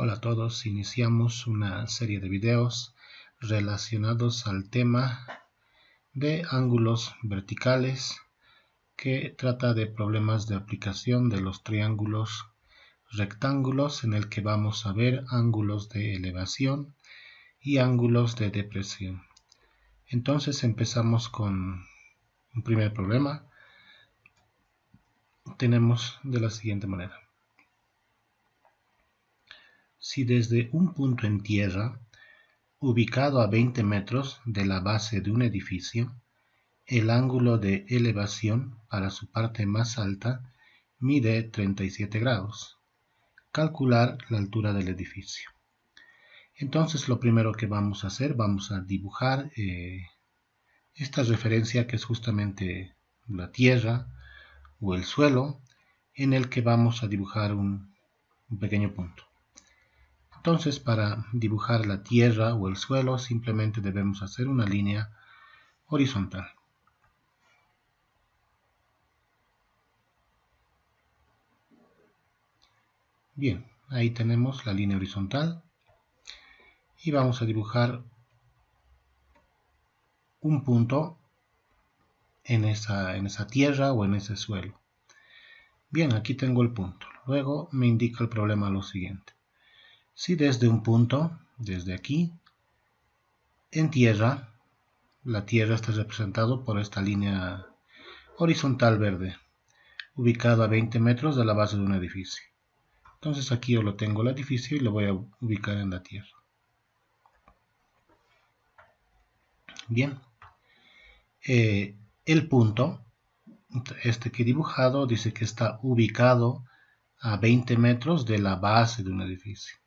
Hola a todos, iniciamos una serie de videos relacionados al tema de ángulos verticales que trata de problemas de aplicación de los triángulos rectángulos en el que vamos a ver ángulos de elevación y ángulos de depresión. Entonces empezamos con un primer problema. Tenemos de la siguiente manera. Si desde un punto en tierra, ubicado a 20 metros de la base de un edificio, el ángulo de elevación para su parte más alta mide 37 grados. Calcular la altura del edificio. Entonces lo primero que vamos a hacer, vamos a dibujar esta referencia que es justamente la tierra o el suelo, en el que vamos a dibujar un pequeño punto. Entonces, para dibujar la tierra o el suelo, simplemente debemos hacer una línea horizontal. Bien, ahí tenemos la línea horizontal y vamos a dibujar un punto en esa tierra o en ese suelo. Bien, aquí tengo el punto. Luego me indica el problema lo siguiente. Si desde un punto, desde aquí, en tierra, la tierra está representado por esta línea horizontal verde, ubicado a 20 metros de la base de un edificio. Entonces aquí yo lo tengo el edificio y lo voy a ubicar en la tierra. Bien, el punto, este que he dibujado, dice que está ubicado a 20 metros de la base de un edificio.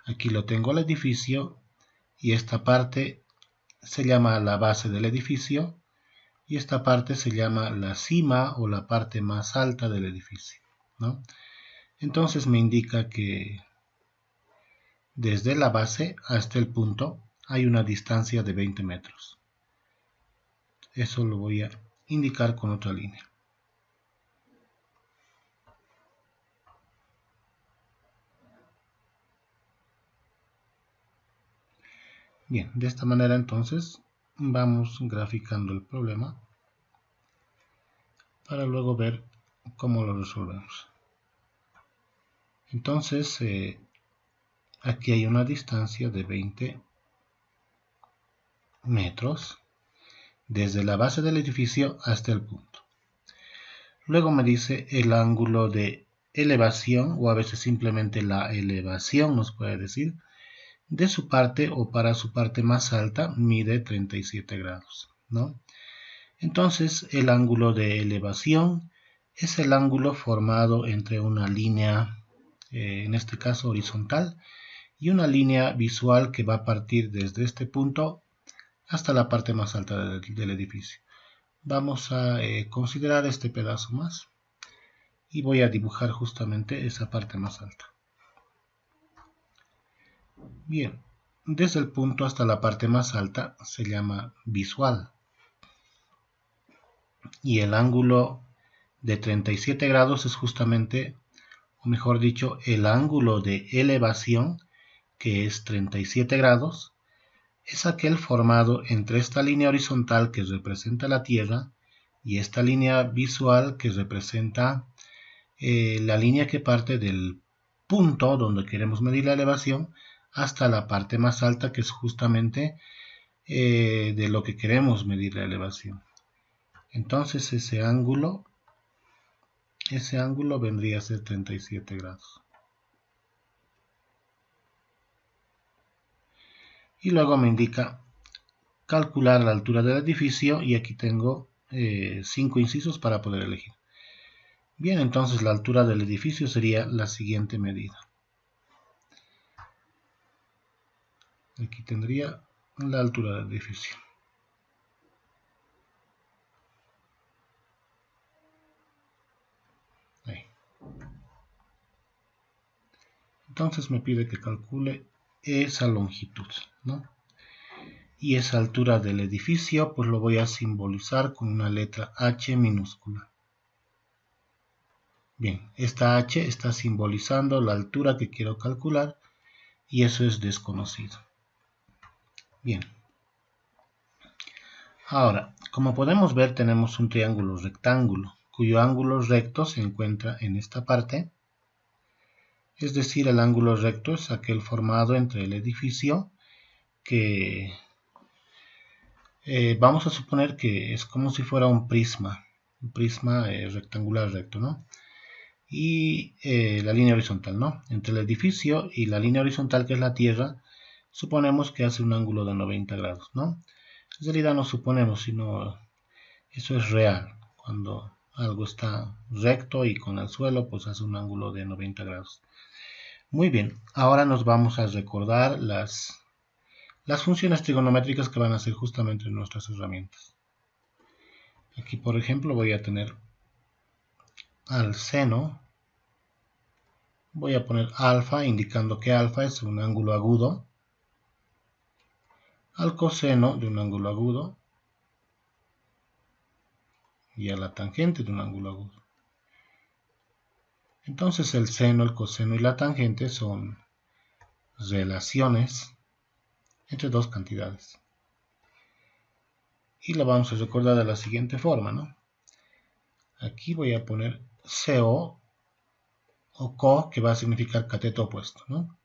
Aquí lo tengo el edificio y esta parte se llama la base del edificio y esta parte se llama la cima o la parte más alta del edificio, ¿no? Entonces me indica que desde la base hasta el punto hay una distancia de 20 metros. Eso lo voy a indicar con otra línea. Bien, de esta manera entonces vamos graficando el problema para luego ver cómo lo resolvemos. Entonces, aquí hay una distancia de 20 metros desde la base del edificio hasta el punto. Luego me dice el ángulo de elevación, o a veces simplemente la elevación nos puede decir, de su parte o para su parte más alta mide 37 grados, ¿no? Entonces el ángulo de elevación es el ángulo formado entre una línea, en este caso horizontal, y una línea visual que va a partir desde este punto hasta la parte más alta del edificio. Vamos a considerar este pedazo más y voy a dibujar justamente esa parte más alta. Bien, desde el punto hasta la parte más alta se llama visual y el ángulo de 37 grados es justamente, o mejor dicho, el ángulo de elevación, que es 37 grados, es aquel formado entre esta línea horizontal que representa la Tierra y esta línea visual que representa la línea que parte del punto donde queremos medir la elevación hasta la parte más alta, que es justamente de lo que queremos medir la elevación. Entonces ese ángulo vendría a ser 37 grados. Y luego me indica calcular la altura del edificio y aquí tengo 5 incisos para poder elegir. Bien, entonces la altura del edificio sería la siguiente medida. Aquí tendría la altura del edificio. Ahí. Entonces me pide que calcule esa longitud, ¿no? Y esa altura del edificio, pues lo voy a simbolizar con una letra H minúscula. Bien, esta H está simbolizando la altura que quiero calcular y eso es desconocido. Bien. Ahora, como podemos ver, tenemos un triángulo rectángulo, cuyo ángulo recto se encuentra en esta parte. Es decir, el ángulo recto es aquel formado entre el edificio que vamos a suponer que es como si fuera un prisma rectangular recto, ¿no? Y la línea horizontal, ¿no? Entre el edificio y la línea horizontal, que es la tierra, suponemos que hace un ángulo de 90 grados, ¿no? En realidad no suponemos, sino eso es real. Cuando algo está recto y con el suelo, pues hace un ángulo de 90 grados. Muy bien, ahora nos vamos a recordar las funciones trigonométricas que van a ser justamente nuestras herramientas. Aquí, por ejemplo, voy a tener al seno, voy a poner alfa, indicando que alfa es un ángulo agudo, al coseno de un ángulo agudo y a la tangente de un ángulo agudo. Entonces el seno, el coseno y la tangente son relaciones entre dos cantidades. Y lo vamos a recordar de la siguiente forma, ¿no? Aquí voy a poner CO o CO, que va a significar cateto opuesto, ¿no?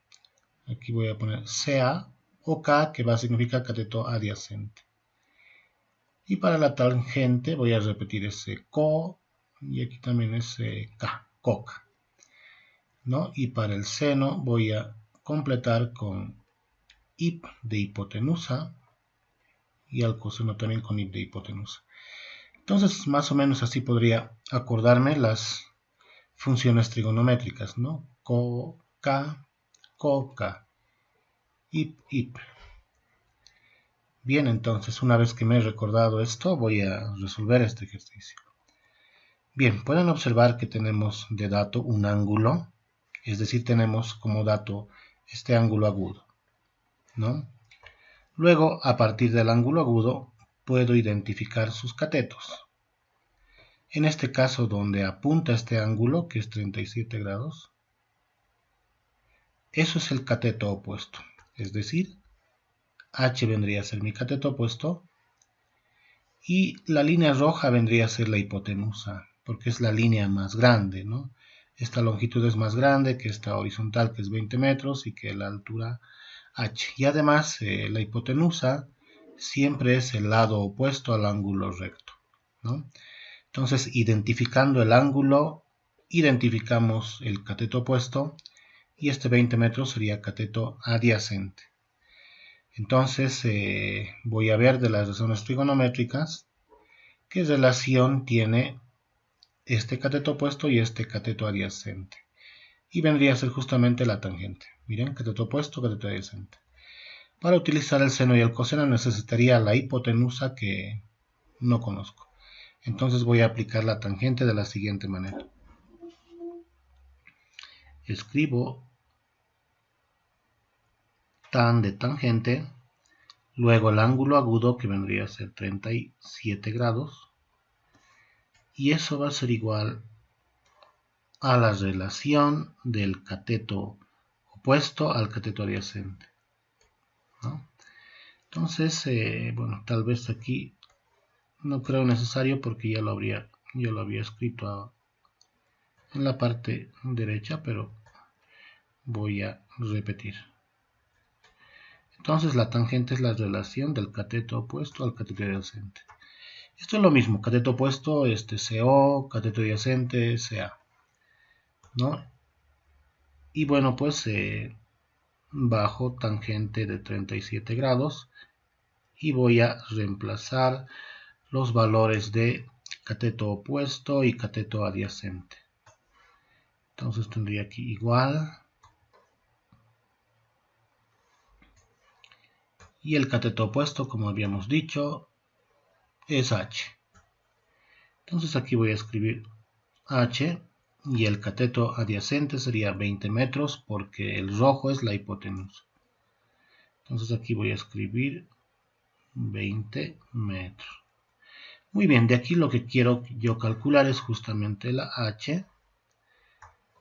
Aquí voy a poner CA o K, que va a significar cateto adyacente. Y para la tangente voy a repetir ese CO y aquí también ese K, COK, ¿no? Y para el seno voy a completar con IP de hipotenusa y al coseno también con IP de hipotenusa. Entonces, más o menos así podría acordarme las funciones trigonométricas, ¿no? CO, K, CO, K, IP, IP. Bien, entonces, una vez que me he recordado esto, voy a resolver este ejercicio. Bien, pueden observar que tenemos de dato un ángulo, es decir, tenemos como dato este ángulo agudo, ¿no? Luego, a partir del ángulo agudo, puedo identificar sus catetos. En este caso, donde apunta este ángulo, que es 37 grados, eso es el cateto opuesto, es decir, H vendría a ser mi cateto opuesto y la línea roja vendría a ser la hipotenusa, porque es la línea más grande, ¿no? Esta longitud es más grande que esta horizontal, que es 20 metros, y que la altura H. Y además, la hipotenusa siempre es el lado opuesto al ángulo recto, ¿no? Entonces, identificando el ángulo, identificamos el cateto opuesto, y este 20 metros sería cateto adyacente. Entonces voy a ver de las relaciones trigonométricas qué relación tiene este cateto opuesto y este cateto adyacente. Y vendría a ser justamente la tangente. Miren, cateto opuesto, cateto adyacente. Para utilizar el seno y el coseno necesitaría la hipotenusa, que no conozco. Entonces voy a aplicar la tangente de la siguiente manera. Escribo tan de tangente, luego el ángulo agudo, que vendría a ser 37 grados, y eso va a ser igual a la relación del cateto opuesto al cateto adyacente, ¿no? Entonces, bueno, tal vez aquí no creo necesario porque yo lo había escrito en la parte derecha, pero voy a repetir. Entonces la tangente es la relación del cateto opuesto al cateto adyacente. Esto es lo mismo, cateto opuesto, CO, cateto adyacente, CA, ¿no? Y bueno, pues bajo tangente de 37 grados y voy a reemplazar los valores de cateto opuesto y cateto adyacente. Entonces tendría aquí igual, y el cateto opuesto, como habíamos dicho, es H. Entonces aquí voy a escribir H, y el cateto adyacente sería 20 metros porque el rojo es la hipotenusa. Entonces aquí voy a escribir 20 metros. Muy bien, de aquí lo que quiero yo calcular es justamente la H.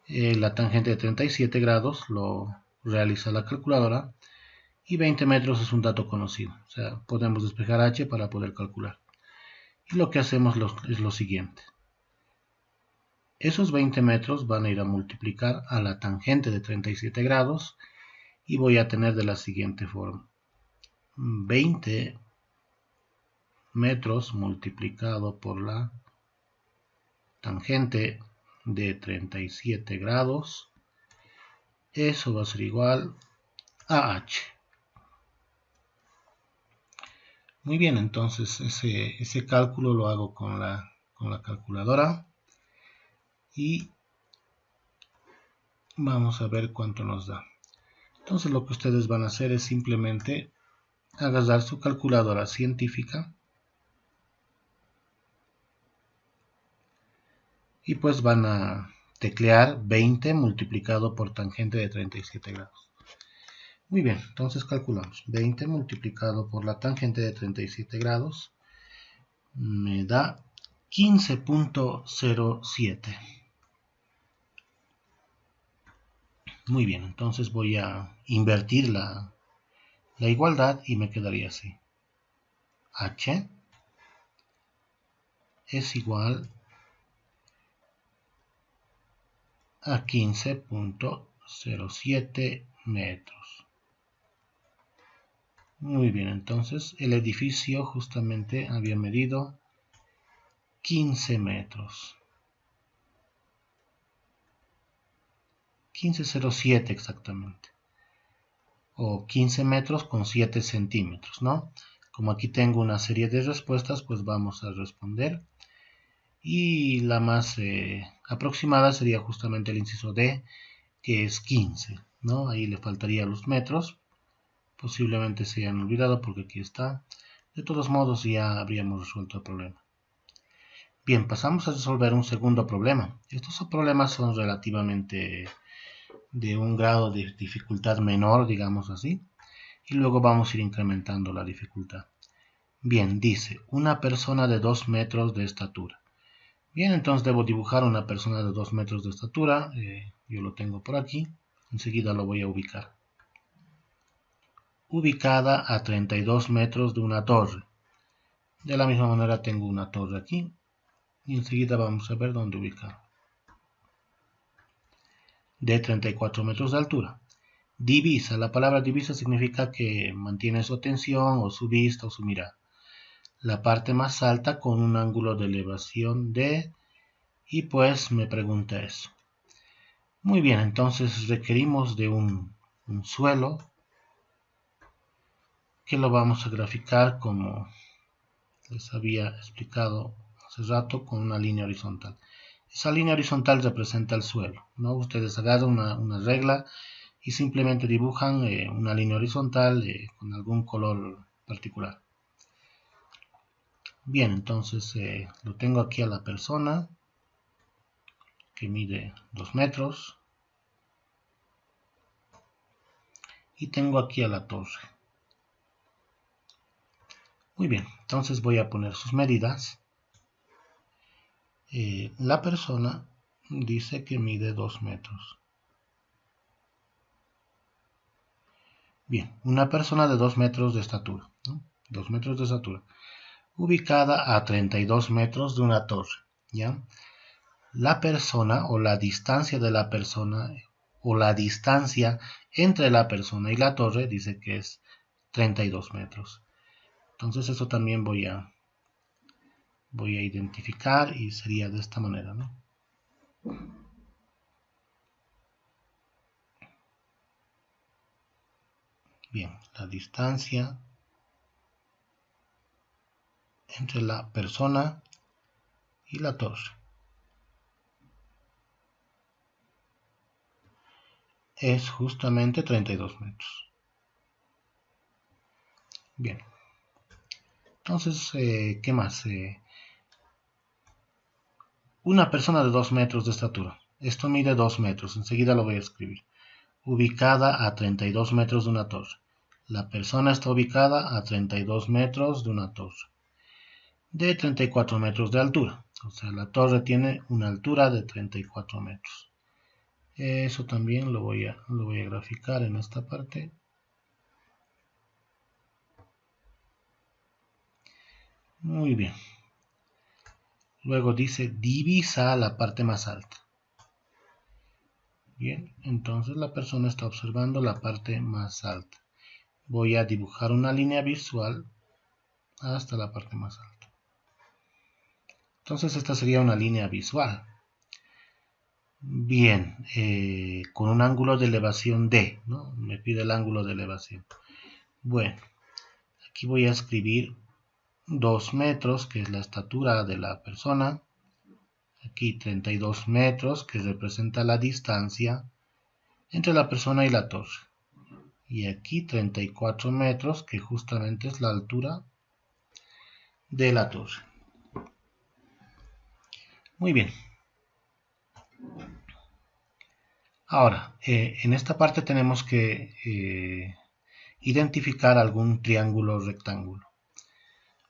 La tangente de 37 grados lo realiza la calculadora, y 20 metros es un dato conocido, o sea, podemos despejar h para poder calcular. Y lo que hacemos es lo siguiente. Esos 20 metros van a ir a multiplicar a la tangente de 37 grados y voy a tener de la siguiente forma. 20 metros multiplicado por la tangente de 37 grados, eso va a ser igual a h. Muy bien, entonces ese cálculo lo hago con la calculadora y vamos a ver cuánto nos da. Entonces lo que ustedes van a hacer es simplemente agarrar su calculadora científica y pues van a teclear 20 multiplicado por tangente de 37 grados. Muy bien, entonces calculamos. 20 multiplicado por la tangente de 37 grados me da 15.07. Muy bien, entonces voy a invertir la igualdad y me quedaría así. H es igual a 15.07 metros. Muy bien, entonces el edificio justamente había medido 15 metros. 15.07 exactamente. O 15 metros con 7 centímetros, ¿no? Como aquí tengo una serie de respuestas, pues vamos a responder. Y la más aproximada sería justamente el inciso D, que es 15, ¿no? Ahí le faltaría los metros. Posiblemente se hayan olvidado porque aquí está. De todos modos ya habríamos resuelto el problema. Bien, pasamos a resolver un segundo problema. Estos problemas son relativamente de un grado de dificultad menor, digamos así. Y luego vamos a ir incrementando la dificultad. Bien, dice, una persona de 2 metros de estatura. Bien, entonces debo dibujar una persona de 2 metros de estatura. Yo lo tengo por aquí. Enseguida lo voy a ubicar. Ubicada a 32 metros de una torre. De la misma manera tengo una torre aquí. Y enseguida vamos a ver dónde ubicar. De 34 metros de altura. Divisa. La palabra divisa significa que mantiene su atención o su vista o su mirada. La parte más alta con un ángulo de elevación de... Y pues me pregunta eso. Muy bien, entonces requerimos de un suelo que lo vamos a graficar como les había explicado hace rato con una línea horizontal. Esa línea horizontal representa el suelo, ¿no? Ustedes agarran una regla y simplemente dibujan una línea horizontal con algún color particular. Bien, entonces lo tengo aquí a la persona que mide 2 metros y tengo aquí a la torre. Muy bien, entonces voy a poner sus medidas. La persona dice que mide 2 metros. Bien, una persona de 2 metros de estatura, ¿no? 2 metros de estatura, ubicada a 32 metros de una torre, ¿ya? La persona o la distancia de la persona o la distancia entre la persona y la torre dice que es 32 metros. Entonces eso también voy a identificar y sería de esta manera, ¿no? Bien, la distancia entre la persona y la torre es justamente 32 metros. Bien, entonces, ¿qué más? Una persona de 2 metros de estatura. Esto mide 2 metros, enseguida lo voy a escribir. Ubicada a 32 metros de una torre. La persona está ubicada a 32 metros de una torre. De 34 metros de altura. O sea, la torre tiene una altura de 34 metros. Eso también lo voy a graficar en esta parte. Muy bien. Luego dice divisa la parte más alta. Bien, entonces la persona está observando la parte más alta. Voy a dibujar una línea visual hasta la parte más alta. Entonces esta sería una línea visual. Bien, con un ángulo de elevación D, ¿no? Me pide el ángulo de elevación. Bueno, aquí voy a escribir 2 metros, que es la estatura de la persona. Aquí 32 metros, que representa la distancia entre la persona y la torre. Y aquí 34 metros, que justamente es la altura de la torre. Muy bien. Ahora, en esta parte tenemos que identificar algún triángulo rectángulo.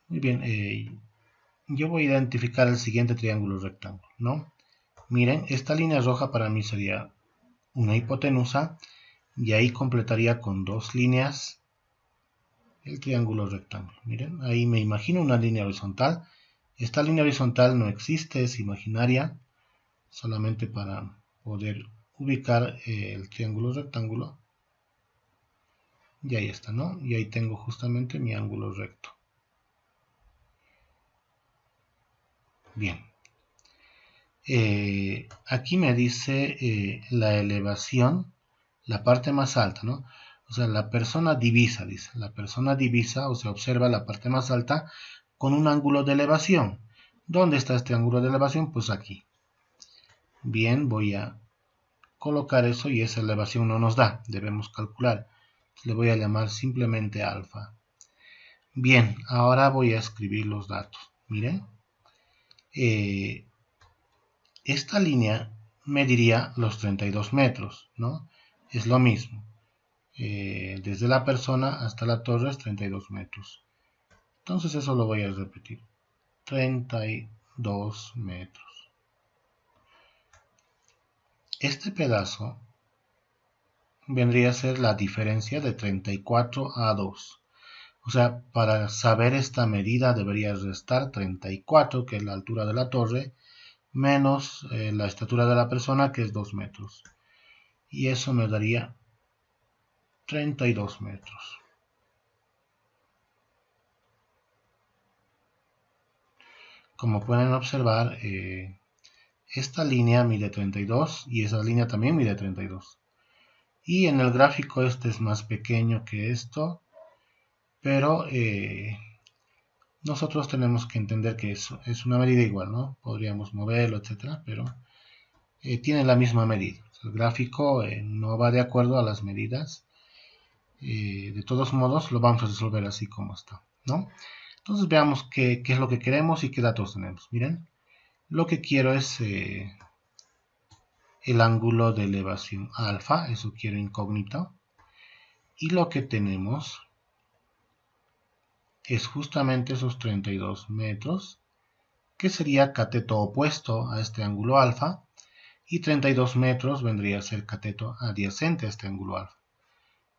Muy bien, yo voy a identificar el siguiente triángulo rectángulo, ¿no? Miren, esta línea roja para mí sería una hipotenusa y ahí completaría con 2 líneas el triángulo rectángulo. Miren, ahí me imagino una línea horizontal. Esta línea horizontal no existe, es imaginaria, solamente para poder ubicar el triángulo rectángulo. Y ahí está, ¿no? Y ahí tengo justamente mi ángulo recto. Bien. Aquí me dice la elevación, la parte más alta, ¿no? O sea, la persona divisa, dice. La persona divisa, o sea, observa la parte más alta con un ángulo de elevación. ¿Dónde está este ángulo de elevación? Pues aquí. Bien, voy a colocar eso y esa elevación no nos da. Debemos calcular. Le voy a llamar simplemente alfa. Bien, ahora voy a escribir los datos. Miren. Esta línea mediría los 32 metros, ¿no? Es lo mismo. Desde la persona hasta la torre es 32 metros. Entonces eso lo voy a repetir. 32 metros. Este pedazo vendría a ser la diferencia de 34 a 2. O sea, para saber esta medida debería restar 34, que es la altura de la torre, menos la estatura de la persona, que es 2 metros. Y eso me daría 32 metros. Como pueden observar, esta línea mide 32 y esa línea también mide 32. Y en el gráfico este es más pequeño que esto, pero nosotros tenemos que entender que es una medida igual, ¿no? Podríamos moverlo, etcétera, pero tiene la misma medida. El gráfico no va de acuerdo a las medidas. De todos modos, lo vamos a resolver así como está, ¿no? Entonces veamos qué es lo que queremos y qué datos tenemos. Miren, lo que quiero es el ángulo de elevación alfa, eso quiero incógnito. Y lo que tenemos es justamente esos 32 metros, que sería cateto opuesto a este ángulo alfa, y 32 metros vendría a ser cateto adyacente a este ángulo alfa.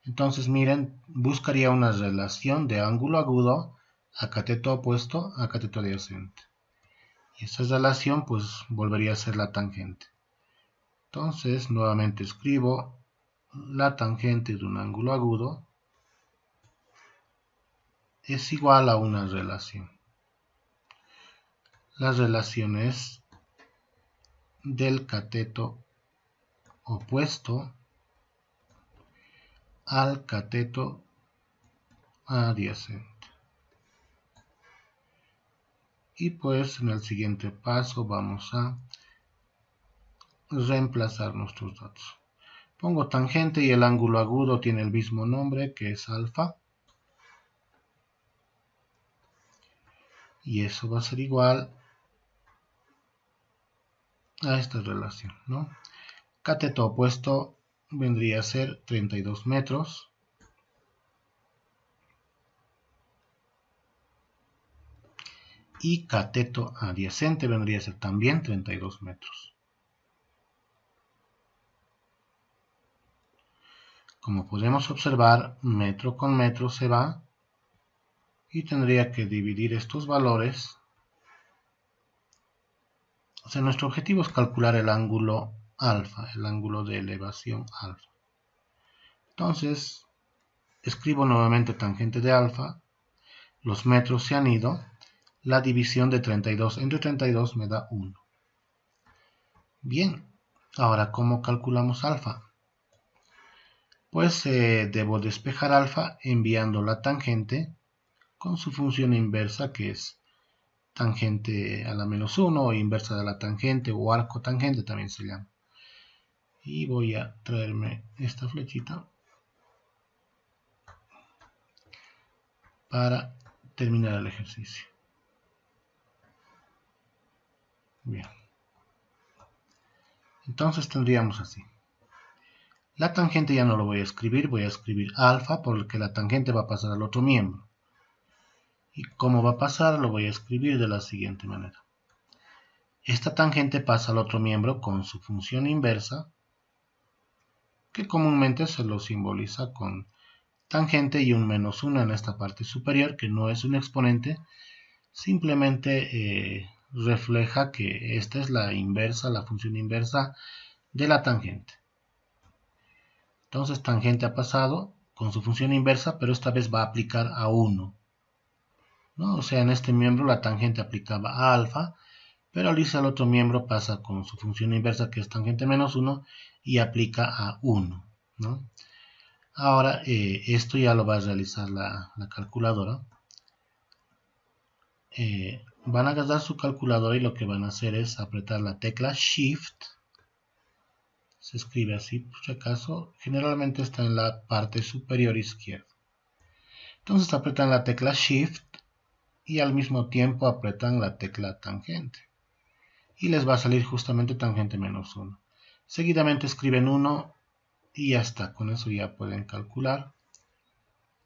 Entonces miren, buscaría una relación de ángulo agudo a cateto opuesto a cateto adyacente. Y esa relación pues volvería a ser la tangente. Entonces nuevamente escribo la tangente de un ángulo agudo es igual a una relación. La relación es del cateto opuesto al cateto adyacente. Y pues en el siguiente paso vamos a reemplazar nuestros datos. Pongo tangente y el ángulo agudo tiene el mismo nombre, que es alfa. Y eso va a ser igual a esta relación, ¿no? Cateto opuesto vendría a ser 32 metros. Y cateto adyacente vendría a ser también 32 metros. Como podemos observar, metro con metro se va y tendría que dividir estos valores. O sea, nuestro objetivo es calcular el ángulo alfa, el ángulo de elevación alfa. Entonces, escribo nuevamente tangente de alfa, los metros se han ido, la división de 32 entre 32 me da 1. Bien, ahora ¿cómo calculamos alfa? Pues debo despejar alfa enviando la tangente con su función inversa, que es tangente a la menos 1 o inversa de la tangente o arco tangente también se llama. Y voy a traerme esta flechita para terminar el ejercicio. Bien. Entonces tendríamos así. La tangente ya no lo voy a escribir alfa porque la tangente va a pasar al otro miembro. ¿Y cómo va a pasar? Lo voy a escribir de la siguiente manera. Esta tangente pasa al otro miembro con su función inversa, que comúnmente se lo simboliza con tangente y un menos 1 en esta parte superior, que no es un exponente, simplemente refleja que esta es la inversa, la función inversa de la tangente. Entonces tangente ha pasado con su función inversa, pero esta vez va a aplicar a 1. ¿No? O sea, en este miembro la tangente aplicaba a alfa, pero al irse al otro miembro pasa con su función inversa, que es tangente menos 1, y aplica a 1. ¿No? Ahora, esto ya lo va a realizar la calculadora. Van a agarrar su calculadora y lo que van a hacer es apretar la tecla Shift. Se escribe así por si acaso. Generalmente está en la parte superior izquierda. Entonces apretan la tecla Shift y al mismo tiempo apretan la tecla tangente. Y les va a salir justamente tangente menos 1. Seguidamente escriben 1 y ya está. Con eso ya pueden calcular.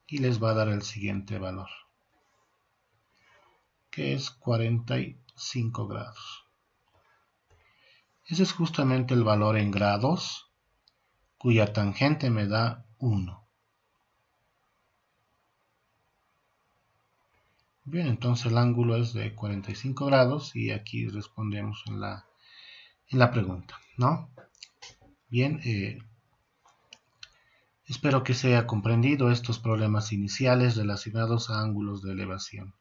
Y les va a dar el siguiente valor, que es 45 grados. Ese es justamente el valor en grados, cuya tangente me da 1. Bien, entonces el ángulo es de 45 grados y aquí respondemos en la pregunta, ¿no? Bien, espero que se haya comprendido estos problemas iniciales relacionados a ángulos de elevación.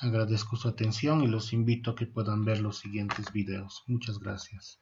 Agradezco su atención y los invito a que puedan ver los siguientes videos. Muchas gracias.